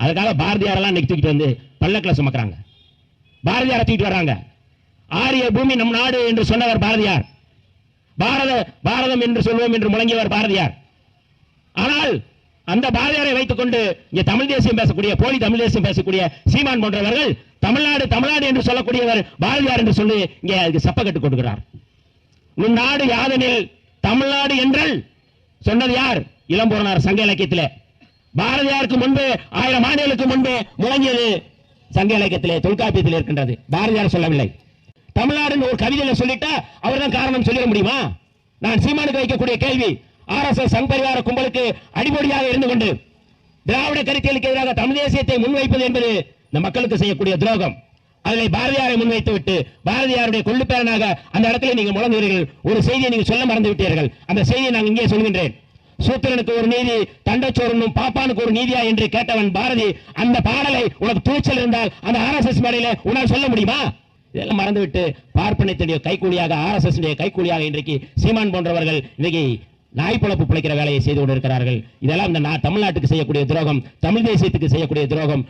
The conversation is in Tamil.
அதுக்காக பாரதியாரெல்லாம் இன்னைக்கு தூக்கிட்டு வந்து பல்லக்கில் சுமக்கிறாங்க. பாரதியாரை தூக்கிட்டு வர்றாங்க. ஆரிய பூமி நம் நாடு என்று சொன்னவர் பாரதியார். பாரதம் என்று சொல்வோம் என்று முழங்கியவர் பாரதியார். ஆனால் அந்த பாரதியாரை வைத்துக் கொண்டு இங்கே தமிழ் தேசியம் பேசக்கூடிய, போலி தமிழ் தேசியம் பேசக்கூடிய சீமான் போன்றவர்கள் தமிழ்நாடு தமிழ்நாடு என்று சொல்லக்கூடியவர் பாரதியார் என்று சொல்லி இங்கே அதுக்கு சப்ப கட்டுக் கொடுக்கிறார். உன் நாடு யாதெனில் தமிழ்நாடு என்றல் சொன்னது யார்? இளம்பூரணர் சங்க இலக்கியத்திலே. பாரதியாருக்கு முன்பு 1000 ஆண்டுகளுக்கு முன்பு முழங்கியது சங்க இலக்கியத்திலே, தொல்காப்பியத்தில் இருக்கின்றது. பாரதியார் சொல்லவில்லை. தமிழ்நாடு ஒரு கவிதையில சொல்லிட்டா அவர் தான் காரணம் சொல்லிட முடியுமா? நான் சீமானுக்கு வைக்கக்கூடிய கேள்வி, RSS சங் பரிவார கும்பலுக்கு அடிப்படையாக இருந்து கொண்டு திராவிட கருத்தியலுக்கு எதிராக தமிழ் தேசியத்தை முன்வைப்பது என்பது இந்த மக்களுக்கு செய்யக்கூடிய துரோகம். அதில் பாரதியாரை முன்வைத்து விட்டு பாரதியாருடைய கொள்ளுப்பேரனாக அந்த இடத்துல நீங்க முழங்குகிறீர்கள். ஒரு செய்தியை நீங்க சொல்ல மறந்து விட்டீர்கள். அந்த செய்தியை நான் இங்கே சொல்கின்றேன். சூத்திரனுக்கு ஒரு நீதி, தண்டச்சோரனும் பாப்பானுக்கு ஒரு நீதியா என்று கேட்டவன் பாரதி. அந்த பாடலை உனக்கு துணிச்சல் இருந்தால் அந்த RSS மேடையில உன்னால் சொல்ல முடியுமா? இதெல்லாம் மறந்துவிட்டு பார்ப்பனத்தினுடைய கைக்கூலியாக, RSS கைக்கூலியாக இன்றைக்கு சீமான் போன்றவர்கள் இன்றைக்கு நாய்ப்பழப்பு பிழைக்கிற வேலையை செய்து கொண்டிருக்கிறார்கள். இதெல்லாம் இந்த தமிழ்நாட்டுக்கு செய்யக்கூடிய துரோகம், தமிழ் தேசியத்துக்கு செய்யக்கூடிய துரோகம்.